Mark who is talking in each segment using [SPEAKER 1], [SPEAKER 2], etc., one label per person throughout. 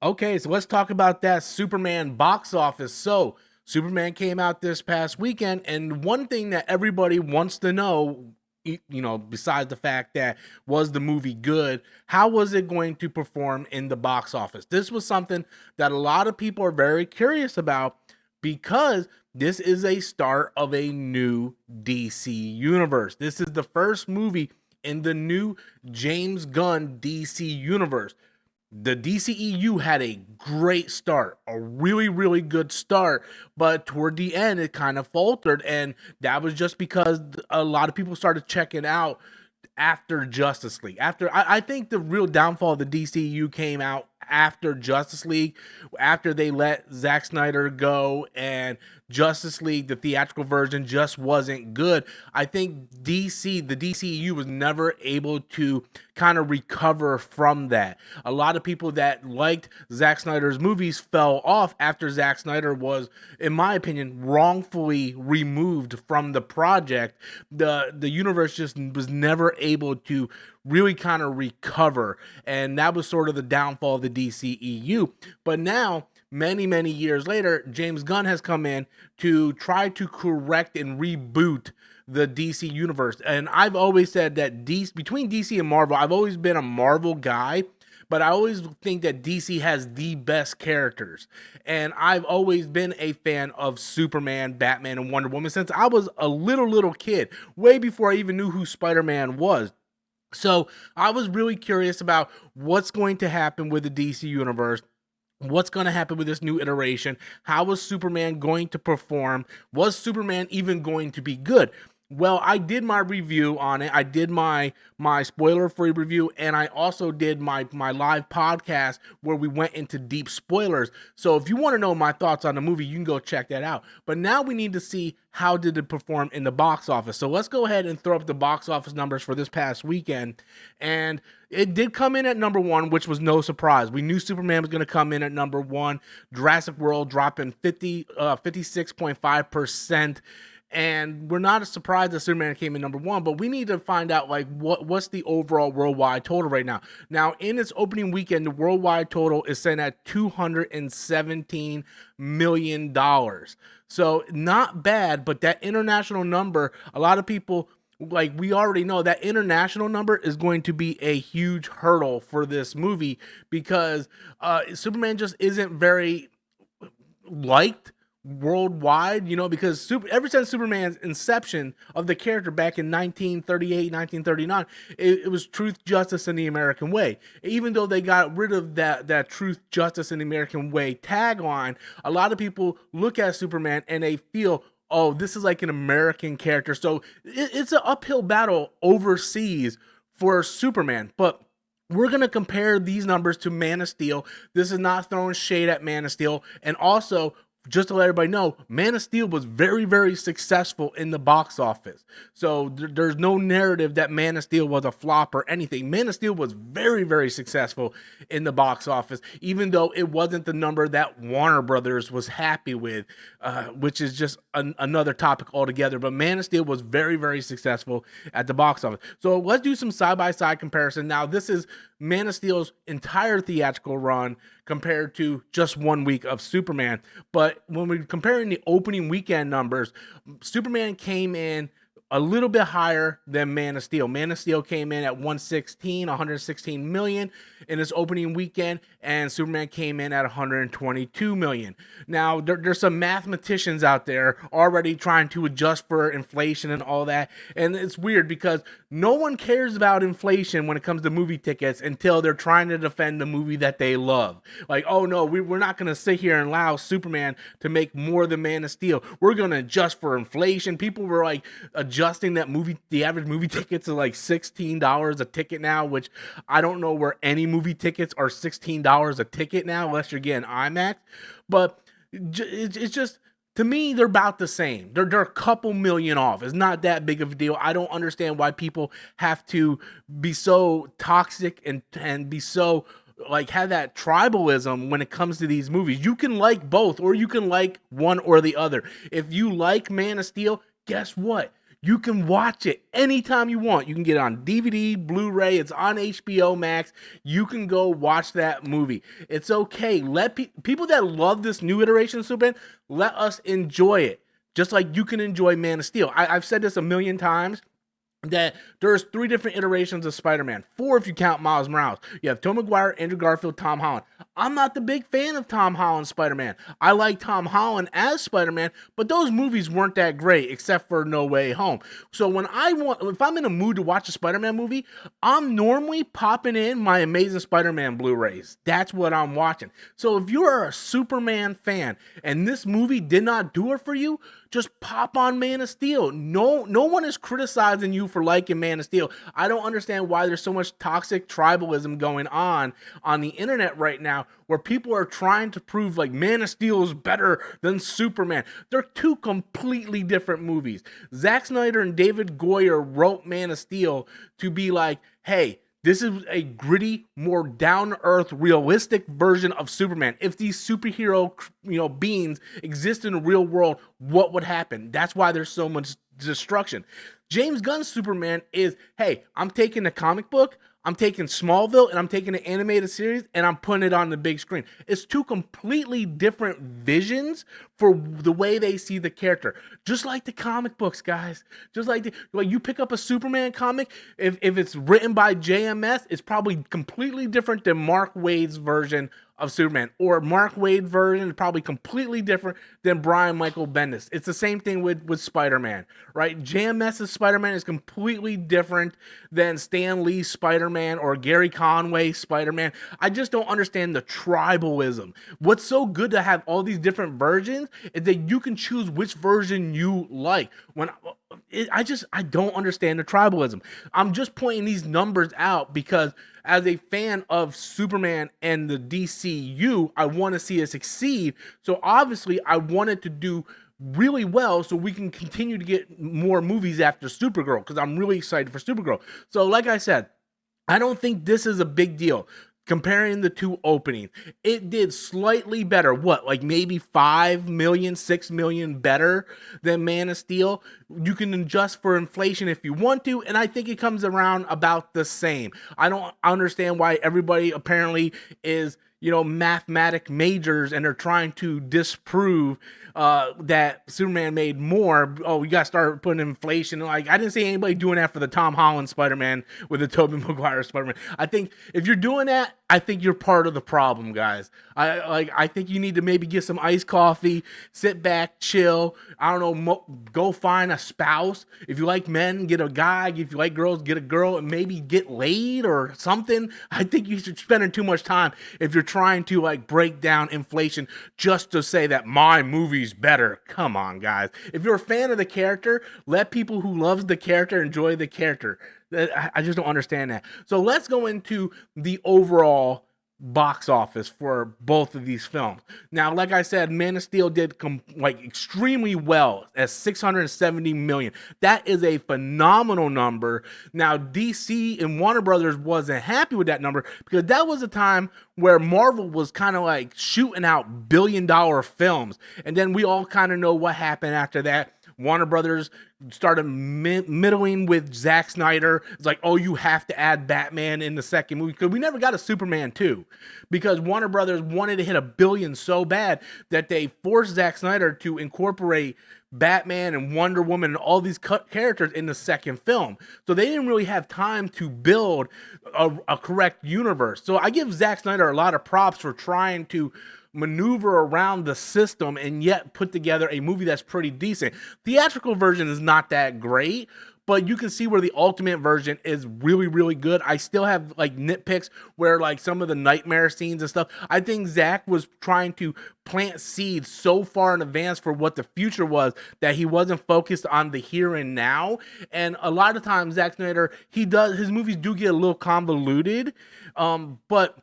[SPEAKER 1] Okay, so let's talk about that Superman box office. So, Superman came out this past weekend, and one thing that everybody wants to know, besides the fact that was the movie good, how was it going to perform in the box office? This was something that a lot of people are very curious about because this is a start of a new DC universe. This is the first movie in the new James Gunn DC universe. The DCEU had a great start, a really, really good start, but toward the end, it kind of faltered. And that was just because a lot of people started checking out after Justice League. I think the real downfall of the DCU came out after Justice League, after they let Zack Snyder go and Justice League, the theatrical version, just wasn't good. I think the DCU was never able to kind of recover from that. A lot of people that liked Zack Snyder's movies fell off after Zack Snyder was, in my opinion, wrongfully removed from the project. The universe just was never able to really kind of recover, and that was sort of the downfall of the DCEU. But now, many years later, James Gunn has come in to try to correct and reboot the DC universe. And I've always said that between DC and Marvel, I've always been a Marvel guy, but I always think that DC has the best characters. And I've always been a fan of Superman, Batman, and Wonder Woman since I was a little kid, way before I even knew who Spider-Man was. So I was really curious about what's going to happen with the DC universe. What's going to happen with this new iteration? How was Superman going to perform? Was Superman even going to be good? Well, I did my review on it. I did my spoiler-free review, and I also did my live podcast where we went into deep spoilers. So if you want to know my thoughts on the movie, you can go check that out. But now we need to see how did it perform in the box office. So let's go ahead and throw up the box office numbers for this past weekend. And it did come in at number one, which was no surprise. We knew Superman was going to come in at number one. Jurassic World dropping 56.5%. And we're not surprised that Superman came in number one, but we need to find out like what's the overall worldwide total right now. Now, in its opening weekend, the worldwide total is set at $217 million. So not bad, but that international number, a lot of people, like, we already know that international number is going to be a huge hurdle for this movie because Superman just isn't very liked worldwide, because ever since Superman's inception of the character back in 1938, 1939, it was truth, justice, and the American way. Even though they got rid of that truth, justice, and the American way tagline, a lot of people look at Superman and they feel, oh, this is like an American character. So it's an uphill battle overseas for Superman. But we're going to compare these numbers to Man of Steel. This is not throwing shade at Man of Steel. And also, just to let everybody know, Man of Steel was very successful in the box office. So there's no narrative that Man of Steel was a flop or anything. Man of Steel was very successful in the box office, even though it wasn't the number that Warner Brothers was happy with, which is just another topic altogether. But Man of Steel was very successful at the box office. So let's do some side-by-side comparison. Now, this is Man of Steel's entire theatrical run compared to just 1 week of Superman. But when we're comparing the opening weekend numbers, Superman came in a little bit higher than Man of Steel. Man of Steel came in at 116 million in its opening weekend, and Superman came in at 122 million. Now, there's some mathematicians out there already trying to adjust for inflation and all that, and it's weird because no one cares about inflation when it comes to movie tickets until they're trying to defend the movie that they love. Like, oh no, we're not going to sit here and allow Superman to make more than Man of Steel. We're going to adjust for inflation. People were like adjusting the average movie tickets to like $16 a ticket now, which I don't know where any movie tickets are $16 a ticket now, unless you're getting IMAX. But it's just, to me, they're about the same. They're a couple million off. It's not that big of a deal. I don't understand why people have to be so toxic and be so, like, have that tribalism when it comes to these movies. You can like both, or you can like one or the other. If you like Man of Steel, guess what? You can watch it anytime you want. You can get it on DVD, Blu-ray. It's on HBO Max. You can go watch that movie. It's okay. Let people that love this new iteration of Superman, let us enjoy it. Just like you can enjoy Man of Steel. I've said this a million times, that there's 3 different iterations of Spider-Man. 4 if you count Miles Morales. You have Tobey Maguire, Andrew Garfield, Tom Holland. I'm not the big fan of Tom Holland's Spider-Man. I like Tom Holland as Spider-Man, but those movies weren't that great except for No Way Home. So if I'm in a mood to watch a Spider-Man movie, I'm normally popping in my Amazing Spider-Man Blu-rays. That's what I'm watching. So if you're a Superman fan and this movie did not do it for you, just pop on Man of Steel. No one is criticizing you for liking Man of Steel. I don't understand why there's so much toxic tribalism going on the internet right now, where people are trying to prove like Man of Steel is better than Superman. They're 2 completely different movies. Zack Snyder and David Goyer wrote Man of Steel to be like, hey, this is a gritty, more down-to-earth, realistic version of Superman. If these superhero, beings exist in the real world, what would happen? That's why there's so much destruction. James Gunn's Superman is, hey, I'm taking the comic book, I'm taking Smallville, and I'm taking the animated series, and I'm putting it on the big screen. It's 2 completely different visions for the way they see the character. Just like the comic books, guys. Just like you pick up a Superman comic, if it's written by JMS, it's probably completely different than Mark Waid's version of Superman, or Mark Waid version is probably completely different than Brian Michael Bendis. It's the same thing with Spider-Man, right? JMS's Spider-Man is completely different than Stan Lee's Spider-Man or Gary Conway's Spider-Man. I just don't understand the tribalism. What's so good to have all these different versions is that you can choose which version you like. I don't understand the tribalism. I'm just pointing these numbers out because as a fan of Superman and the DCU, I want to see it succeed. So obviously I want it to do really well so we can continue to get more movies after Supergirl, because I'm really excited for Supergirl. So like I said, I don't think this is a big deal. Comparing the 2 openings, it did slightly better. What, like maybe 5 million, 6 million better than Man of Steel? You can adjust for inflation if you want to, and I think it comes around about the same. I don't understand why everybody apparently is, mathematic majors and they're trying to disprove that Superman made more. Oh, we got to start putting inflation. Like, I didn't see anybody doing that for the Tom Holland Spider-Man with the Tobey Maguire Spider-Man. I think if you're doing that, I think you're part of the problem, guys. I think you need to maybe get some iced coffee, sit back, chill. I don't know, go find a spouse. If you like men, get a guy. If you like girls, get a girl, and maybe get laid or something. I think you should spend too much time if you're trying to like break down inflation just to say that my movie's better. Come on, guys. If you're a fan of the character, let people who loves the character enjoy the character. I just don't understand that. So let's go into the overall box office for both of these films. Now, like I said, Man of Steel did extremely well at 670 million. That is a phenomenal number. Now, DC and Warner Brothers wasn't happy with that number because that was a time where Marvel was kind of like shooting out billion-dollar films. And then we all kind of know what happened after that. Warner Brothers started middling with Zack Snyder. It's like, oh, you have to add Batman in the second movie, because we never got a Superman 2, because Warner Brothers wanted to hit $1 billion so bad that they forced Zack Snyder to incorporate Batman and Wonder Woman and all these characters in the second film. So they didn't really have time to build a correct universe. So I give Zack Snyder a lot of props for trying to maneuver around the system and yet put together a movie that's pretty decent. Theatrical version is not that great, but you can see where the ultimate version is really, really good. I still have like nitpicks where like some of the nightmare scenes and stuff, I think Zack was trying to plant seeds so far in advance for what the future was that he wasn't focused on the here and now. And a lot of times Zack Snyder, his movies do get a little convoluted, but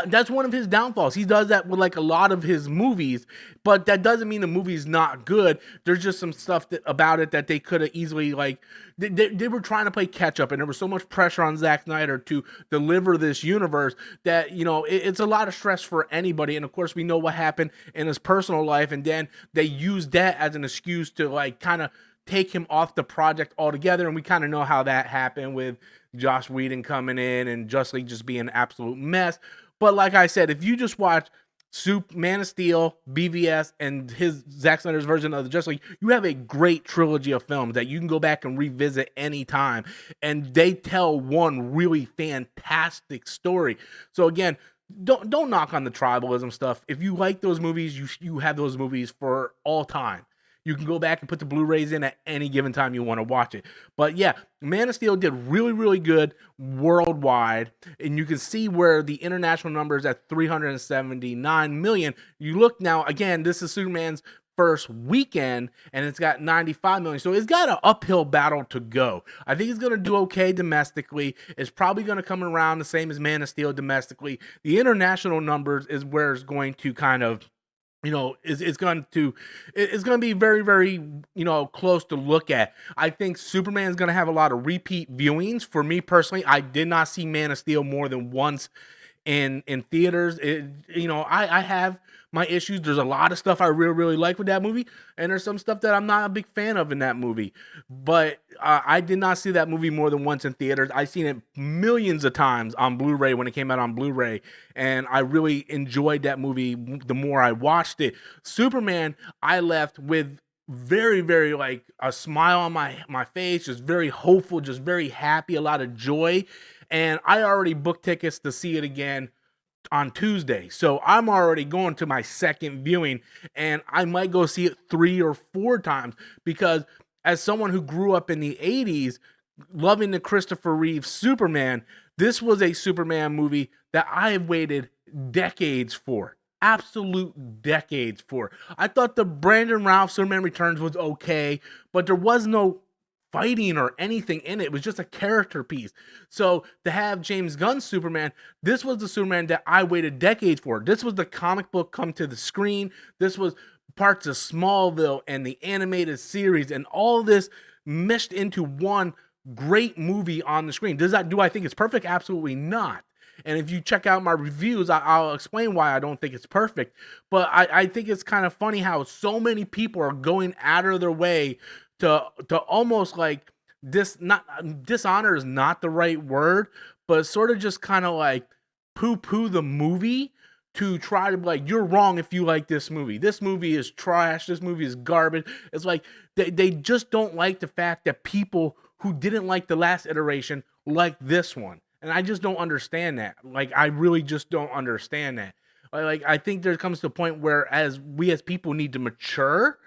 [SPEAKER 1] that's one of his downfalls. He does that with like a lot of his movies, but that doesn't mean the movie's not good. There's just some stuff about it that they could have easily they were trying to play catch up, and there was so much pressure on Zack Snyder to deliver this universe that, it's a lot of stress for anybody. And of course, we know what happened in his personal life, and then they used that as an excuse to like kind of take him off the project altogether. And we kind of know how that happened with Joss Whedon coming in and Justice League just being an absolute mess. But like I said, if you just watch Man of Steel, BVS, and his Zack Snyder's version of the Justice League, you have a great trilogy of films that you can go back and revisit anytime, and they tell one really fantastic story. So again, don't knock on the tribalism stuff. If you like those movies, you have those movies for all time. You can go back and put the Blu-rays in at any given time you want to watch it. But yeah, Man of Steel did really, really good worldwide. And you can see where the international number is at 379 million. You look now, again, this is Superman's first weekend, and it's got 95 million. So it's got an uphill battle to go. I think it's going to do okay domestically. It's probably going to come around the same as Man of Steel domestically. The international numbers is where it's going to kind of, it's going to be very, very, close to look at. I think Superman is going to have a lot of repeat viewings. For me personally, I did not see Man of Steel more than once in theaters. I have my issues. There's a lot of stuff I really, really like with that movie, and there's some stuff that I'm not a big fan of in that movie. But I did not see that movie more than once in theaters. I've seen it millions of times on Blu-ray when it came out on Blu-ray, and I really enjoyed that movie the more I watched it. Superman, I left with very, very like a smile on my face, just very hopeful, just very happy, a lot of joy. And I already booked tickets to see it again on Tuesday. So I'm already going to my second viewing, and I might go see it 3 or 4 times, because as someone who grew up in the 80s loving the Christopher Reeve Superman, this was a Superman movie that I have waited decades for. Absolute decades for. I thought the Brandon Routh Superman Returns was okay, but there was no fighting or anything in it. It was just a character piece. So to have James Gunn's Superman, this was the Superman that I waited decades for. This was the comic book come to the screen. This was parts of Smallville and the animated series, and all this meshed into one great movie on the screen. Do I think it's perfect? Absolutely not. And if you check out my reviews, I'll explain why I don't think it's perfect. But I think it's kind of funny how so many people are going out of their way to almost like dishonor is not the right word, but sort of just kind of like poo-poo the movie, to try to be like, you're wrong if you like this movie. This movie is trash. This movie is garbage. It's like they just don't like the fact that people who didn't like the last iteration like this one. And I just don't understand that. Like, I really just don't understand that. Like, I think there comes to a point where we as people need to mature.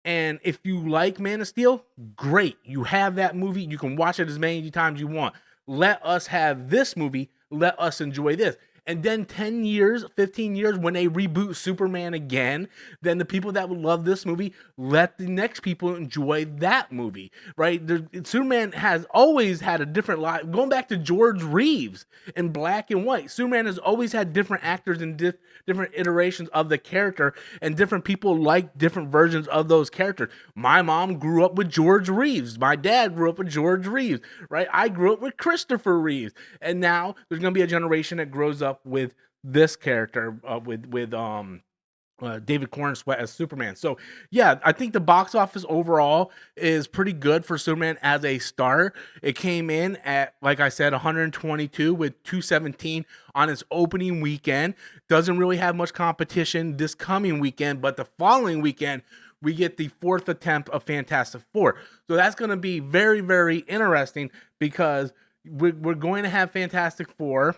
[SPEAKER 1] And if you like Man of Steel, great. You have that movie. You can watch it as many times you want. Let us have this movie. Let us enjoy this. And then 10 years, 15 years, when they reboot Superman again, then the people that would love this movie, let the next people enjoy that movie, right? Superman has always had a different life. Going back to George Reeves in Black and White, Superman has always had different actors and different iterations of the character, and different people like different versions of those characters. My mom grew up with George Reeves. My dad grew up with George Reeves, right? I grew up with Christopher Reeves. And now there's going to be a generation that grows up with this character, with David Cornsweet as Superman. So yeah, I think the box office overall is pretty good for Superman as a start. It came in at, like I said, 122 with 217 on its opening weekend. Doesn't really have much competition this coming weekend, but the following weekend we get the 4th attempt of Fantastic Four. So that's going to be very, very interesting, because we're going to have Fantastic Four.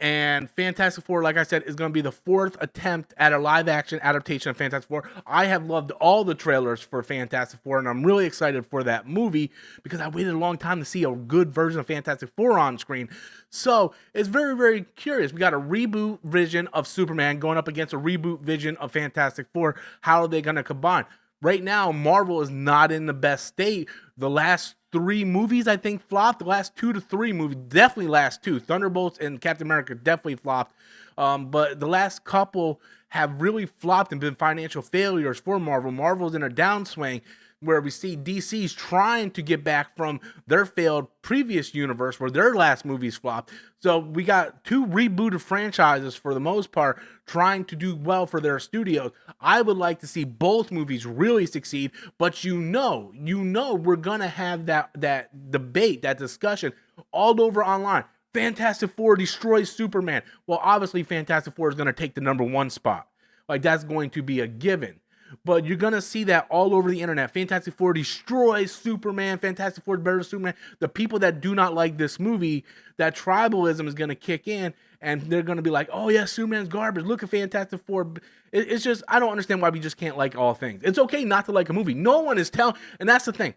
[SPEAKER 1] And Fantastic Four, like I said, is going to be the 4th attempt at a live-action adaptation of Fantastic Four. I have loved all the trailers for Fantastic Four, and I'm really excited for that movie, because I waited a long time to see a good version of Fantastic Four on screen. So it's very, very curious. We got a reboot vision of Superman going up against a reboot vision of Fantastic Four. How are they going to combine? Right now, Marvel is not in the best state. The last 3 movies, I think, flopped. The last 2 to 3 movies, definitely last 2. Thunderbolts and Captain America definitely flopped. But the last couple have really flopped and been financial failures for Marvel. Marvel's in a downswing. where we see DC's trying to get back from their failed previous universe where their last movies flopped. So we got two rebooted franchises for the most part trying to do well for their studios. I would like to see both movies really succeed, but we're gonna have that debate, that discussion all over online. Fantastic Four destroys Superman. Well, obviously Fantastic Four is gonna take the number one spot. Like, that's going to be a given. But you're going to see that all over the internet. Fantastic Four destroys Superman. Fantastic Four is better than Superman. The people that do not like this movie, that tribalism is going to kick in, and they're going to be like, oh, yeah, Superman's garbage. Look at Fantastic Four. It's just, I don't understand why we just can't like all things. It's okay not to like a movie. No one is telling, and that's the thing.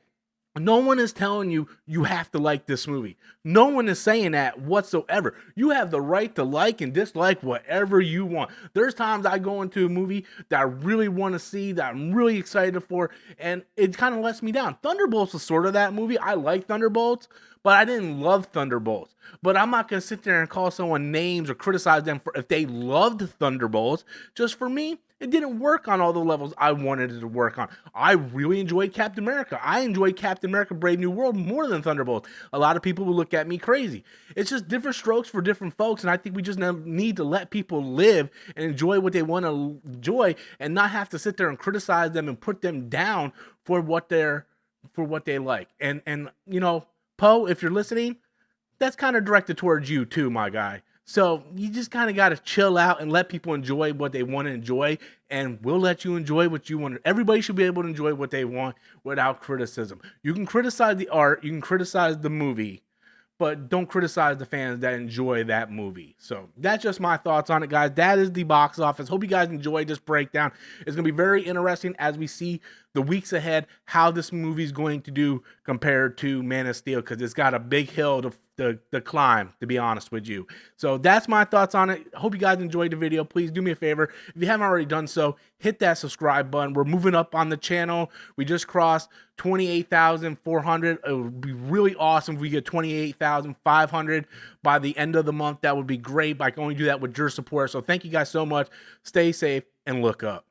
[SPEAKER 1] No one is telling you you have to like this movie. No one is saying that whatsoever. You have the right to like and dislike whatever you want. There's times I go into a movie that I really want to see, that I'm really excited for, and it kind of lets me down. Thunderbolts was sort of that movie. I like Thunderbolts, but I didn't love Thunderbolts. But I'm not going to sit there and call someone names or criticize them for if they loved Thunderbolts. Just for me, it didn't work on all the levels I wanted it to work on. I really enjoyed Captain America. I enjoyed Captain America Brave New World more than Thunderbolts. A lot of people will look at me crazy. It's just different strokes for different folks, and I think we just need to let people live and enjoy what they want to enjoy and not have to sit there and criticize them and put them down for what they like. And you know, Poe, if you're listening, that's kind of directed towards you too, my guy. So you just kind of got to chill out and let people enjoy what they want to enjoy, and we'll let you enjoy what you want. Everybody should be able to enjoy what they want without criticism. You can criticize the art, you can criticize the movie, but don't criticize the fans that enjoy that movie. So that's just my thoughts on it, guys. That is the box office. Hope you guys enjoyed this breakdown. It's going to be very interesting as we see the weeks ahead how this movie is going to do compared to Man of Steel, because it's got a big hill to climb, to be honest with you. So that's my thoughts on it. Hope you guys enjoyed the video. Please do me a favor. If you haven't already done so, hit that subscribe button. We're moving up on the channel. We just crossed 28,400. It would be really awesome if we get 28,500 by the end of the month. That would be great. I can only do that with your support. So thank you guys so much. Stay safe and look up.